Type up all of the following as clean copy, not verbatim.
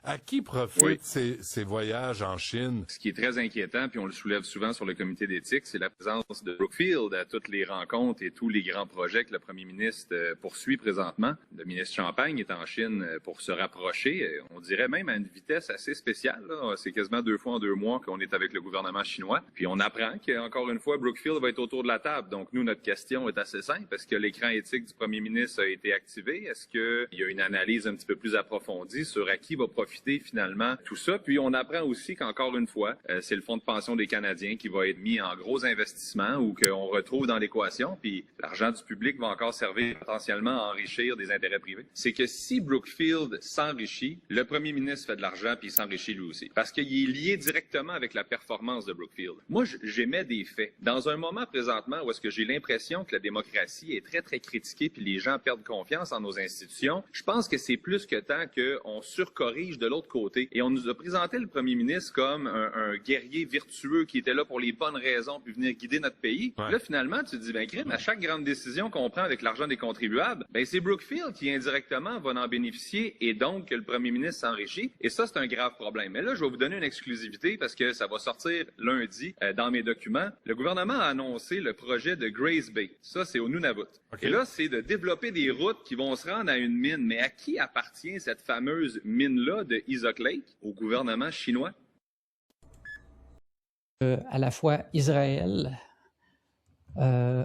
À qui profitent Oui. ces voyages en Chine? Ce qui est très inquiétant, puis on le soulève souvent sur le comité d'éthique, c'est la présence de Brookfield à toutes les rencontres et tous les grands projets que le premier ministre poursuit présentement. Le ministre Champagne est en Chine pour se rapprocher, on dirait même à une vitesse assez spéciale, là. C'est quasiment 2 fois en 2 mois qu'on est avec le gouvernement chinois. Puis on apprend qu'encore une fois, Brookfield va être autour de la table. Donc nous, notre question est assez simple. Est-ce que l'écran éthique du premier ministre a été activé? Est-ce qu'il y a une analyse un petit peu plus approfondie sur à qui va profiter finalement tout ça? Puis on apprend aussi qu'encore une fois, c'est le fonds de pension des Canadiens qui va être mis en gros investissement ou qu'on retrouve dans l'équation, puis l'argent du public va encore servir potentiellement à enrichir des intérêts privés. C'est que si Brookfield s'enrichit, le premier ministre fait de l'argent puis il s'enrichit lui aussi. Parce qu'il est lié directement avec la performance de Brookfield. Moi, j'émets des faits. Dans un moment présentement où est-ce que j'ai l'impression que la démocratie est très, très critiquée puis les gens perdent confiance en nos institutions, je pense que c'est plus que temps qu'on surcorrige de l'autre côté. Et on nous a présenté le premier ministre comme un guerrier vertueux qui était là pour les bonnes raisons puis venir guider notre pays. Ouais. Là, finalement, tu te dis, ben, crime, à chaque grande décision qu'on prend avec l'argent des contribuables, ben, c'est Brookfield qui indirectement va en bénéficier et donc que le premier ministre s'enrichit. Et ça, c'est un grave problème. Mais là, je vais vous donner une exclusivité parce que ça va sortir lundi dans mes documents. Le gouvernement a annoncé le projet de Grays Bay. Ça, c'est au Nunavut. Okay. Et là, c'est de développer des routes qui vont se rendre à une mine. Mais à qui appartient cette fameuse mine-là de Isaac Lake? Au gouvernement chinois? À la fois Israël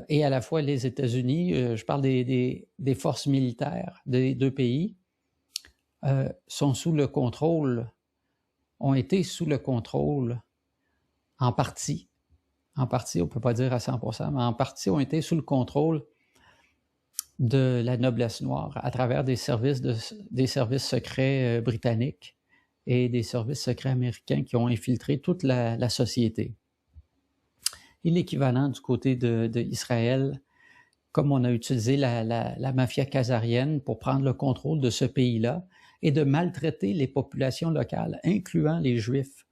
et à la fois les États-Unis, je parle des forces militaires des deux pays, sont sous le contrôle, ont été sous le contrôle en partie, on ne peut pas dire à 100%, mais en partie ont été sous le contrôle de la noblesse noire à travers des services secrets britanniques et des services secrets américains qui ont infiltré toute la société. Et l'équivalent du côté d'Israël, comme on a utilisé la mafia khazarienne pour prendre le contrôle de ce pays-là et de maltraiter les populations locales, incluant les Juifs.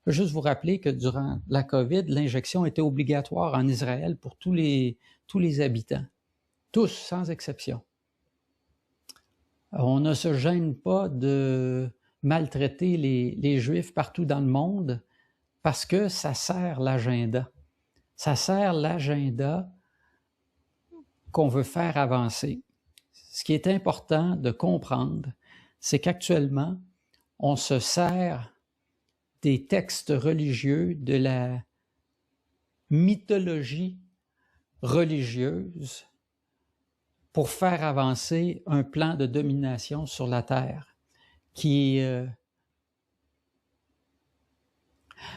Je veux juste vous rappeler que durant la COVID, l'injection était obligatoire en Israël pour tous les habitants. Tous, sans exception. On ne se gêne pas de maltraiter les Juifs partout dans le monde parce que ça sert l'agenda. Ça sert l'agenda qu'on veut faire avancer. Ce qui est important de comprendre, c'est qu'actuellement, on se sert des textes religieux, de la mythologie religieuse pour faire avancer un plan de domination sur la Terre qui...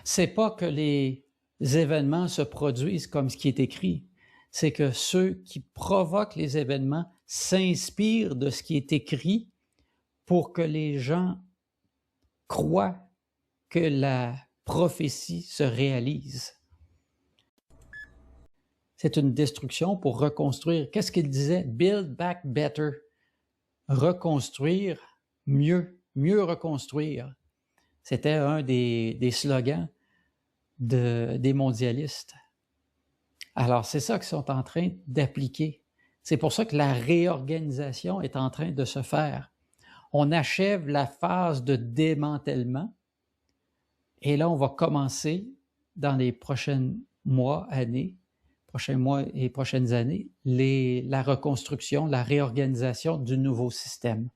c'est pas que les événements se produisent comme ce qui est écrit, c'est que ceux qui provoquent les événements s'inspirent de ce qui est écrit pour que les gens croient que la prophétie se réalise. C'est une destruction pour reconstruire. Qu'est-ce qu'il disait? Build back better. Reconstruire mieux, mieux reconstruire. C'était un des slogans des mondialistes. Alors, c'est ça qu'ils sont en train d'appliquer. C'est pour ça que la réorganisation est en train de se faire. On achève la phase de démantèlement et là, on va commencer dans les prochains mois et prochaines années, la reconstruction, la réorganisation du nouveau système.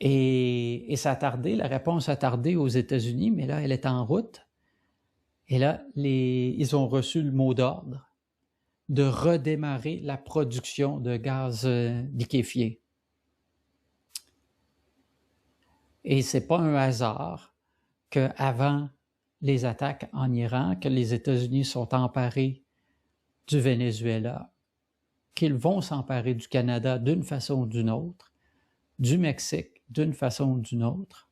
Et ça a tardé, la réponse a tardé aux États-Unis, mais là, elle est en route. Et là, ils ont reçu le mot d'ordre de redémarrer la production de gaz liquéfié. Et c'est pas un hasard qu'avant les attaques en Iran, que les États-Unis sont emparés du Venezuela, qu'ils vont s'emparer du Canada d'une façon ou d'une autre, du Mexique d'une façon ou d'une autre,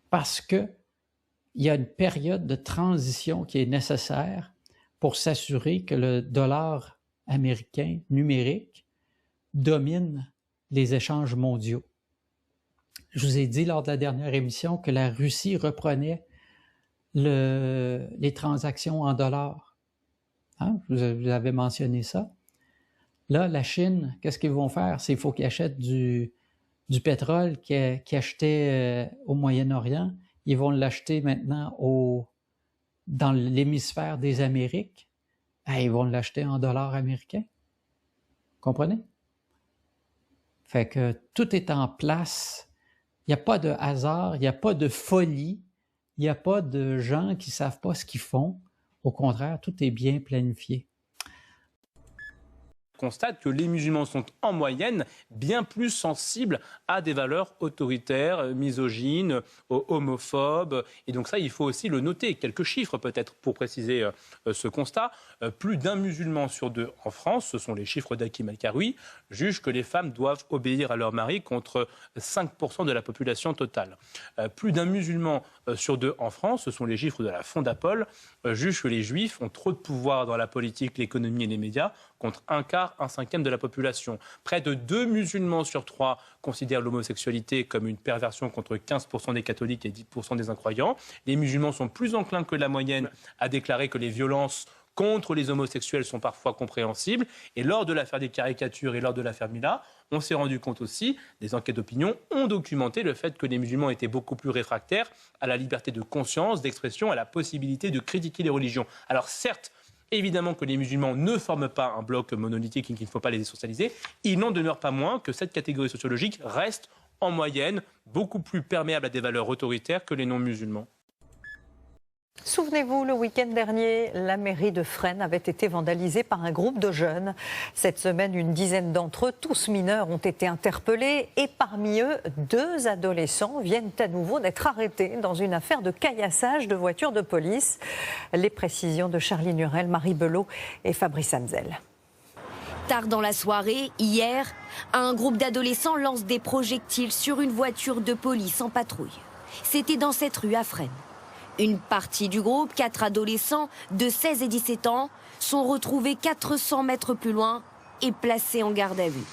parce que il y a une période de transition qui est nécessaire pour s'assurer que le dollar américain numérique domine les échanges mondiaux. Je vous ai dit lors de la dernière émission que la Russie reprenait les transactions en dollars. Hein? Vous avez mentionné ça. Là, la Chine, qu'est-ce qu'ils vont faire? C'est qu'il faut qu'ils achètent du du pétrole qu'ils achetaient au Moyen-Orient, ils vont l'acheter maintenant dans l'hémisphère des Amériques. Ils vont l'acheter en dollars américains. Comprenez? Fait que tout est en place. Il n'y a pas de hasard, il n'y a pas de folie, il n'y a pas de gens qui ne savent pas ce qu'ils font. Au contraire, tout est bien planifié. Constate que les musulmans sont en moyenne bien plus sensibles à des valeurs autoritaires, misogynes, homophobes. Et donc ça, il faut aussi le noter. Quelques chiffres peut-être pour préciser ce constat. Plus d'un musulman sur 2 en France, ce sont les chiffres d'Hakim El-Karoui, juge que les femmes doivent obéir à leur mari contre 5% de la population totale. Plus d'un musulman sur 2 en France, ce sont les chiffres de la Fondapol, juge que les juifs ont trop de pouvoir dans la politique, l'économie et les médias, contre 1/4, 1/5 de la population. Près de 2 musulmans sur 3 considèrent l'homosexualité comme une perversion contre 15% des catholiques et 10% des incroyants. Les musulmans sont plus enclins que la moyenne à déclarer que les violences contre les homosexuels sont parfois compréhensibles. Et lors de l'affaire des caricatures et lors de l'affaire Mila, on s'est rendu compte aussi, des enquêtes d'opinion ont documenté le fait que les musulmans étaient beaucoup plus réfractaires à la liberté de conscience, d'expression, à la possibilité de critiquer les religions. Alors certes, évidemment que les musulmans ne forment pas un bloc monolithique et qu'il ne faut pas les essentialiser. Il n'en demeure pas moins que cette catégorie sociologique reste en moyenne beaucoup plus perméable à des valeurs autoritaires que les non-musulmans. Souvenez-vous, le week-end dernier, la mairie de Fresnes avait été vandalisée par un groupe de jeunes. Cette semaine, une dizaine d'entre eux, tous mineurs, ont été interpellés et parmi eux, 2 adolescents viennent à nouveau d'être arrêtés dans une affaire de caillassage de voitures de police. Les précisions de Charlie Nurel, Marie Belot et Fabrice Hamzel. Tard dans la soirée, hier, un groupe d'adolescents lance des projectiles sur une voiture de police en patrouille. C'était dans cette rue à Fresnes. Une partie du groupe, 4 adolescents de 16 et 17 ans, sont retrouvés 400 mètres plus loin et placés en garde à vue.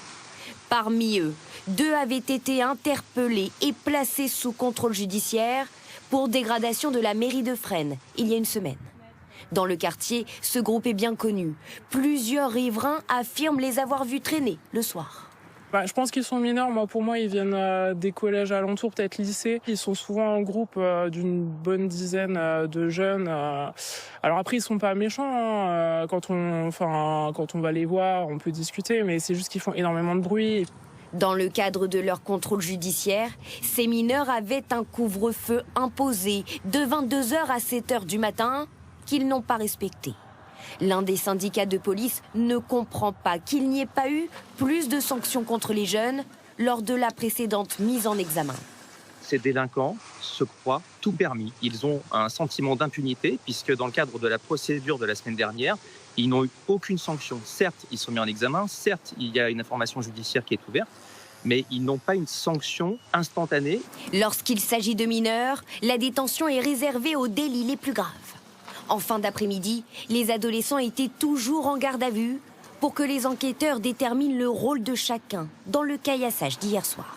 Parmi eux, 2 avaient été interpellés et placés sous contrôle judiciaire pour dégradation de la mairie de Fresnes il y a une semaine. Dans le quartier, ce groupe est bien connu. Plusieurs riverains affirment les avoir vus traîner le soir. Je pense qu'ils sont mineurs. Pour moi, ils viennent des collèges alentours, peut-être lycées. Ils sont souvent en groupe d'une bonne dizaine de jeunes. Alors après, ils sont pas méchants. Hein. Quand on va les voir, on peut discuter, mais c'est juste qu'ils font énormément de bruit. Dans le cadre de leur contrôle judiciaire, ces mineurs avaient un couvre-feu imposé de 22h à 7h du matin qu'ils n'ont pas respecté. L'un des syndicats de police ne comprend pas qu'il n'y ait pas eu plus de sanctions contre les jeunes lors de la précédente mise en examen. Ces délinquants se croient tout permis. Ils ont un sentiment d'impunité puisque dans le cadre de la procédure de la semaine dernière, ils n'ont eu aucune sanction. Certes, ils sont mis en examen, certes, il y a une information judiciaire qui est ouverte, mais ils n'ont pas une sanction instantanée. Lorsqu'il s'agit de mineurs, la détention est réservée aux délits les plus graves. En fin d'après-midi, les adolescents étaient toujours en garde à vue pour que les enquêteurs déterminent le rôle de chacun dans le caillassage d'hier soir.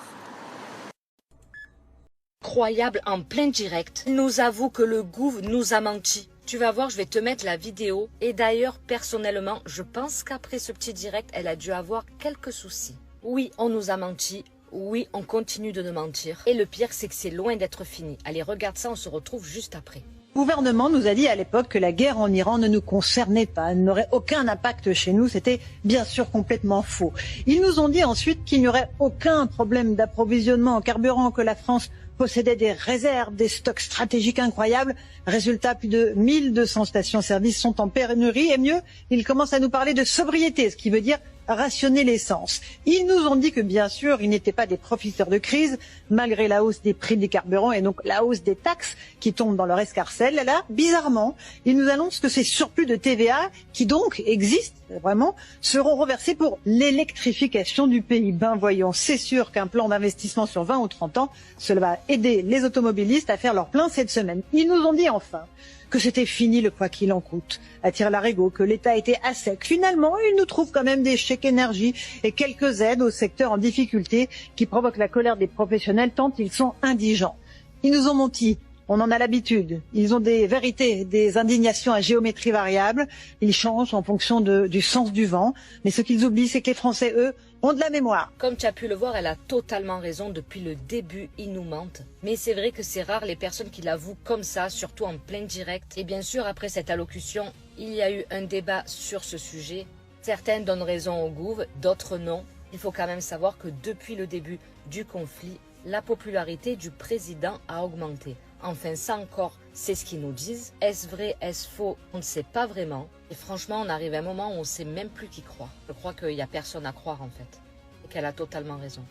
Incroyable, en plein direct, nous avoue que le gouv nous a menti. Tu vas voir, je vais te mettre la vidéo. Et d'ailleurs, personnellement, je pense qu'après ce petit direct, elle a dû avoir quelques soucis. Oui, on nous a menti. Oui, on continue de nous mentir. Et le pire, c'est que c'est loin d'être fini. Allez, regarde ça, on se retrouve juste après. Le gouvernement nous a dit à l'époque que la guerre en Iran ne nous concernait pas, n'aurait aucun impact chez nous. C'était bien sûr complètement faux. Ils nous ont dit ensuite qu'il n'y aurait aucun problème d'approvisionnement en carburant, que la France possédait des réserves, des stocks stratégiques incroyables. Résultat, plus de 1200 stations-service sont en pénurie. Et mieux, ils commencent à nous parler de sobriété, ce qui veut dire rationner l'essence. Ils nous ont dit que bien sûr, ils n'étaient pas des profiteurs de crise, malgré la hausse des prix des carburants et donc la hausse des taxes qui tombent dans leur escarcelle. Et là, bizarrement, ils nous annoncent que ces surplus de TVA, qui donc existent vraiment, seront reversés pour l'électrification du pays. Ben voyons, c'est sûr qu'un plan d'investissement sur 20 ou 30 ans, cela va aider les automobilistes à faire leur plein cette semaine. Ils nous ont dit enfin que c'était fini le quoi qu'il en coûte, à Tire-Larigot, que l'État était à sec. Finalement, ils nous trouvent quand même des chèques énergie et quelques aides au secteur en difficulté qui provoquent la colère des professionnels tant ils sont indigents. Ils nous ont menti. On en a l'habitude. Ils ont des vérités, des indignations à géométrie variable. Ils changent en fonction du sens du vent. Mais ce qu'ils oublient, c'est que les Français, eux, ont de la mémoire. Comme tu as pu le voir, elle a totalement raison. Depuis le début, ils nous mentent. Mais c'est vrai que c'est rare les personnes qui l'avouent comme ça, surtout en plein direct. Et bien sûr, après cette allocution, il y a eu un débat sur ce sujet. Certaines donnent raison au gouv, d'autres non. Il faut quand même savoir que depuis le début du conflit, la popularité du président a augmenté. Enfin, ça encore, c'est ce qu'ils nous disent. Est-ce vrai, est-ce faux? On ne sait pas vraiment. Et franchement, on arrive à un moment où on ne sait même plus qui croire. Je crois qu'il n'y a personne à croire en fait. Et qu'elle a totalement raison.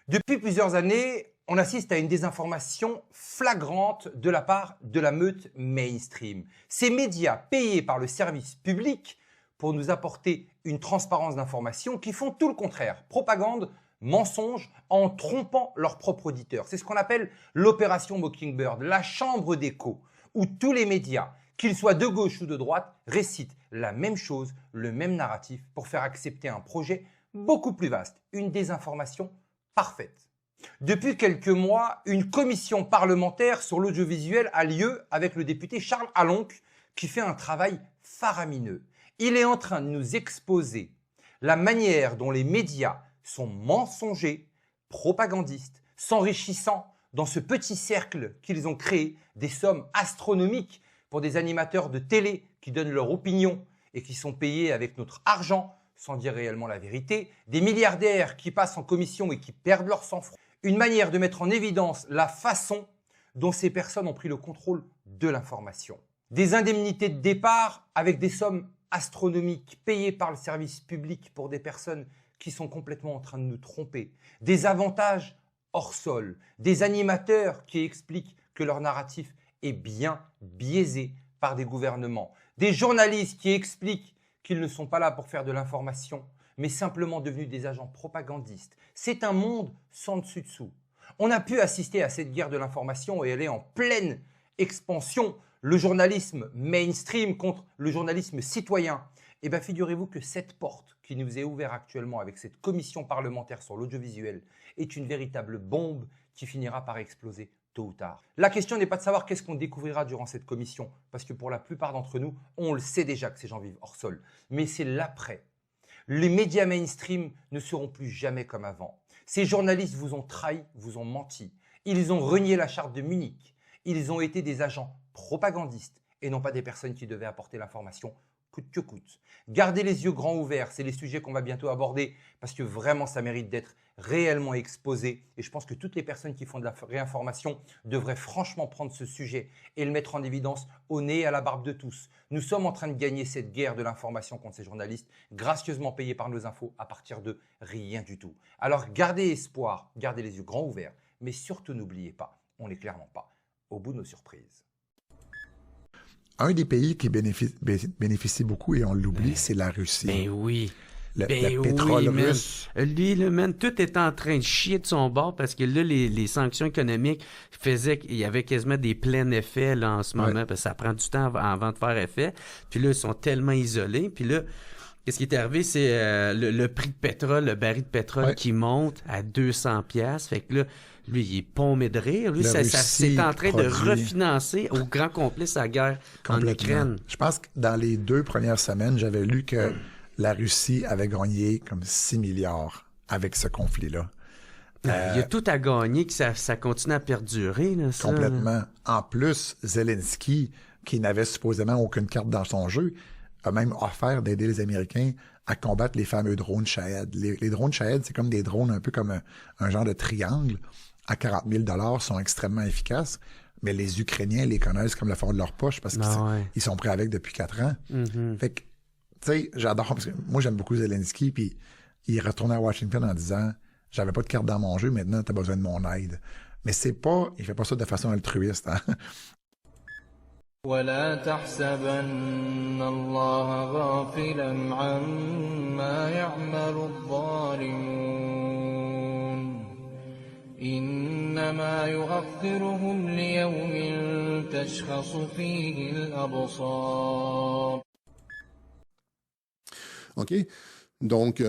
Depuis plusieurs années, on assiste à une désinformation flagrante de la part de la meute mainstream. Ces médias payés par le service public pour nous apporter une transparence d'information qui font tout le contraire. Propagande, mensonge, en trompant leurs propres auditeurs. C'est ce qu'on appelle l'opération Mockingbird, la chambre d'écho, où tous les médias, qu'ils soient de gauche ou de droite, récitent la même chose, le même narratif pour faire accepter un projet beaucoup plus vaste, une désinformation parfaite. Depuis quelques mois, une commission parlementaire sur l'audiovisuel a lieu avec le député Charles Alonc qui fait un travail faramineux. Il est en train de nous exposer la manière dont les médias sont mensongers, propagandistes, s'enrichissant dans ce petit cercle qu'ils ont créé des sommes astronomiques pour des animateurs de télé qui donnent leur opinion et qui sont payés avec notre argent sans dire réellement la vérité, des milliardaires qui passent en commission et qui perdent leur sang-froid. Une manière de mettre en évidence la façon dont ces personnes ont pris le contrôle de l'information. Des indemnités de départ avec des sommes astronomiques payées par le service public pour des personnes qui sont complètement en train de nous tromper. Des avantages hors sol, des animateurs qui expliquent que leur narratif est bien biaisé par des gouvernements, des journalistes qui expliquent qu'ils ne sont pas là pour faire de l'information, mais simplement devenus des agents propagandistes. C'est un monde sans dessus-dessous. On a pu assister à cette guerre de l'information et elle est en pleine expansion. Le journalisme mainstream contre le journalisme citoyen. Eh bien, figurez-vous que cette porte qui nous est ouverte actuellement avec cette commission parlementaire sur l'audiovisuel est une véritable bombe qui finira par exploser tôt ou tard. La question n'est pas de savoir qu'est-ce qu'on découvrira durant cette commission, parce que pour la plupart d'entre nous, on le sait déjà que ces gens vivent hors sol, mais c'est l'après. Les médias mainstream ne seront plus jamais comme avant. Ces journalistes vous ont trahi, vous ont menti. Ils ont renié la charte de Munich. Ils ont été des agents propagandistes et non pas des personnes qui devaient apporter l'information coûte que coûte. Gardez les yeux grands ouverts, c'est les sujets qu'on va bientôt aborder parce que vraiment ça mérite d'être réellement exposé et je pense que toutes les personnes qui font de la réinformation devraient franchement prendre ce sujet et le mettre en évidence au nez et à la barbe de tous. Nous sommes en train de gagner cette guerre de l'information contre ces journalistes gracieusement payés par nos infos à partir de rien du tout. Alors gardez espoir, gardez les yeux grands ouverts, mais surtout n'oubliez pas, on n'est clairement pas au bout de nos surprises. Un des pays qui bénéficie beaucoup, et on l'oublie, c'est la Russie. Ben oui. Le pétrole russe. Lui, le man, tout est en train de chier de son bord parce que là, les sanctions économiques faisaient qu'il y avait quasiment des pleins effets là, en ce moment, parce que ça prend du temps avant de faire effet. Puis là, ils sont tellement isolés. Puis là, qu'est-ce qui est arrivé, c'est le prix de pétrole, le baril de pétrole qui monte à 200$. Fait que là, lui, il est paumé de rire. Lui, c'est en train de refinancer au grand complet sa guerre en Ukraine. Je pense que dans les 2 premières semaines, j'avais lu que la Russie avait gagné comme 6 milliards avec ce conflit-là. Il y a tout à gagner, que ça continue à perdurer. Là, ça, complètement. Là. En plus, Zelensky, qui n'avait supposément aucune carte dans son jeu, a même offert d'aider les Américains à combattre les fameux drones Shahed. Les drones Shahed, c'est comme des drones un peu comme un genre de triangle. À 40 000 $, sont extrêmement efficaces, mais les Ukrainiens les connaissent comme le fond de leur poche parce qu'ils sont prêts avec depuis 4 ans. Mm-hmm. Fait que, tu sais, j'adore, parce que moi, j'aime beaucoup Zelensky, puis il est retourné à Washington en disant « J'avais pas de carte dans mon jeu, maintenant, t'as besoin de mon aide. » Mais il fait pas ça de façon altruiste, hein? ولا تحسبن الله غافلا عما يعمل الظالمون إنما يؤخرهم ليوم تشخص فيه الأبصار. OK. Donc,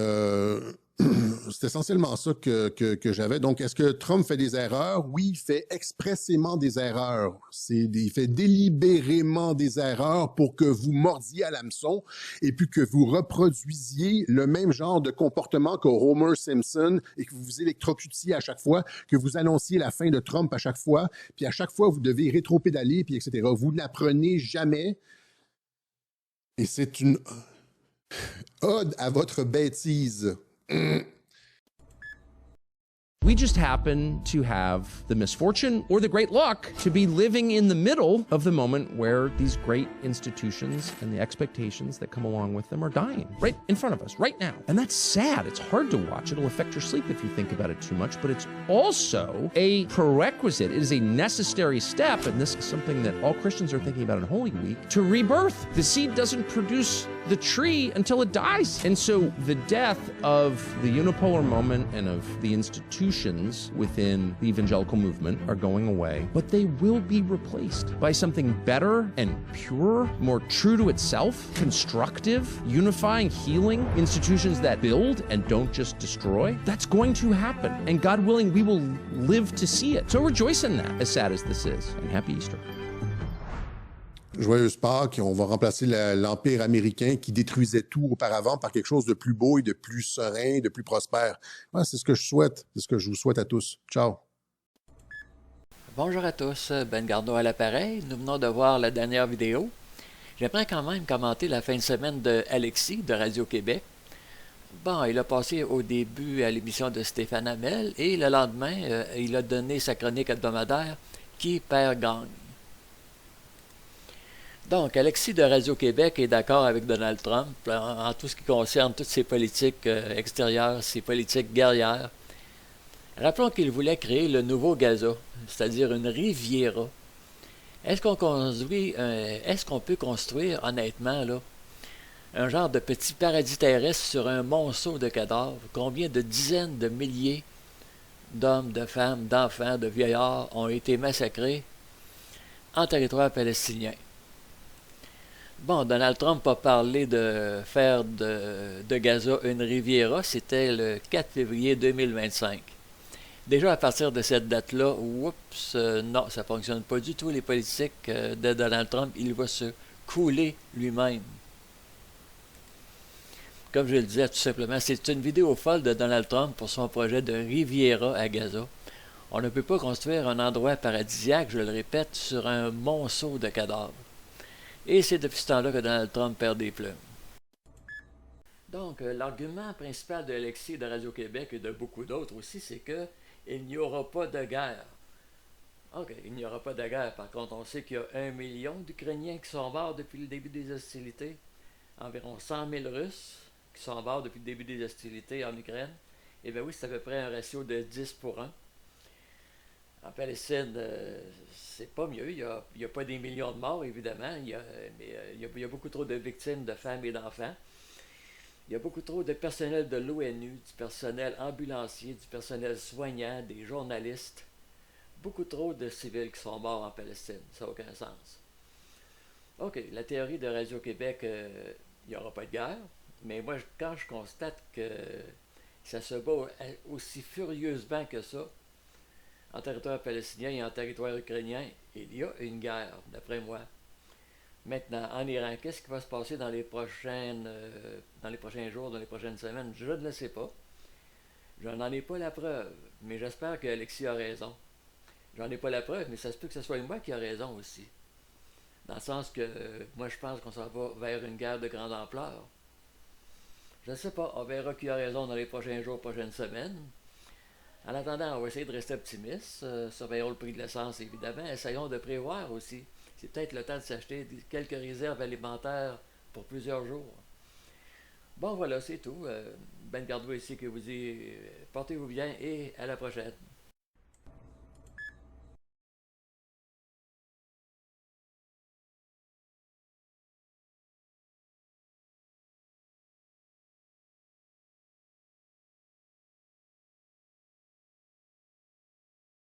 c'est essentiellement ça que j'avais. Donc, est-ce que Trump fait des erreurs? Oui, il fait expressément des erreurs. Il fait délibérément des erreurs pour que vous mordiez à l'hameçon et puis que vous reproduisiez le même genre de comportement que Homer Simpson et que vous vous électrocutiez à chaque fois, que vous annonciez la fin de Trump à chaque fois, puis à chaque fois, vous devez rétro-pédaler, puis etc. Vous n'apprenez jamais. Et c'est une ode à votre bêtise. We just happen to have the misfortune or the great luck to be living in the middle of the moment where these great institutions and the expectations that come along with them are dying right in front of us right now. And that's sad. It's hard to watch. It'll affect your sleep if you think about it too much, but it's also a prerequisite. It is a necessary step, and this is something that all Christians are thinking about in Holy Week, to rebirth. The seed doesn't produce the tree until it dies. And so the death of the unipolar moment and of the institutions within the evangelical movement are going away, but they will be replaced by something better and purer, more true to itself, constructive, unifying, healing, institutions that build and don't just destroy. That's going to happen. And God willing, we will live to see it. So rejoice in that, as sad as this is. And happy Easter. Joyeuse Pâques, on va remplacer l'Empire américain qui détruisait tout auparavant par quelque chose de plus beau et de plus serein, de plus prospère. Ouais, c'est ce que je souhaite, c'est ce que je vous souhaite à tous. Ciao! Bonjour à tous, Ben Garneau à l'appareil. Nous venons de voir la dernière vidéo. J'aimerais quand même commenter la fin de semaine de Alexis de Radio-Québec. Bon, il a passé au début à l'émission de Stéphane Hamel et le lendemain, il a donné sa chronique hebdomadaire « Qui perd gagne ». Donc, Alexis de Radio-Québec est d'accord avec Donald Trump en tout ce qui concerne toutes ses politiques extérieures, ses politiques guerrières. Rappelons qu'il voulait créer le nouveau Gaza, c'est-à-dire une Riviera. Est-ce qu'on peut construire, honnêtement, là, un genre de petit paradis terrestre sur un monceau de cadavres? Combien de dizaines de milliers d'hommes, de femmes, d'enfants, de vieillards ont été massacrés en territoire palestinien? Bon, Donald Trump a parlé de faire de Gaza une Riviera, c'était le 4 février 2025. Déjà à partir de cette date-là, non, ça ne fonctionne pas du tout les politiques de Donald Trump, il va se couler lui-même. Comme je le disais tout simplement, c'est une vidéo folle de Donald Trump pour son projet de Riviera à Gaza. On ne peut pas construire un endroit paradisiaque, je le répète, sur un monceau de cadavres. Et c'est depuis ce temps-là que Donald Trump perd des plumes. Donc, l'argument principal de Alexis de Radio-Québec et de beaucoup d'autres aussi, c'est qu'il n'y aura pas de guerre. OK, il n'y aura pas de guerre. Par contre, on sait qu'il y a 1 million d'Ukrainiens qui sont morts depuis le début des hostilités. Environ 100 000 Russes qui sont morts depuis le début des hostilités en Ukraine. Eh bien oui, c'est à peu près un ratio de 10-1. En Palestine, c'est pas mieux. Il n'y a pas des millions de morts, évidemment, mais il y a beaucoup trop de victimes de femmes et d'enfants. Il y a beaucoup trop de personnel de l'ONU, du personnel ambulancier, du personnel soignant, des journalistes. Beaucoup trop de civils qui sont morts en Palestine. Ça n'a aucun sens. OK, la théorie de Radio-Québec, il n'y aura pas de guerre. Mais moi, quand je constate que ça se bat aussi furieusement que ça, en territoire palestinien et en territoire ukrainien, il y a une guerre, d'après moi. Maintenant, en Iran, qu'est-ce qui va se passer dans les prochains jours, dans les prochaines semaines? Je ne le sais pas. Je n'en ai pas la preuve, mais j'espère que Alexis a raison. J'en ai pas la preuve, mais ça se peut que ce soit moi qui a raison aussi. Dans le sens que moi, je pense qu'on s'en va vers une guerre de grande ampleur. Je ne sais pas, on verra qui a raison dans les prochains jours, prochaines semaines. En attendant, on va essayer de rester optimiste. Surveillons le prix de l'essence, évidemment. Essayons de prévoir aussi. C'est peut-être le temps de s'acheter quelques réserves alimentaires pour plusieurs jours. Bon, voilà, c'est tout. Ben Garneau ici qui vous dit portez-vous bien et à la prochaine.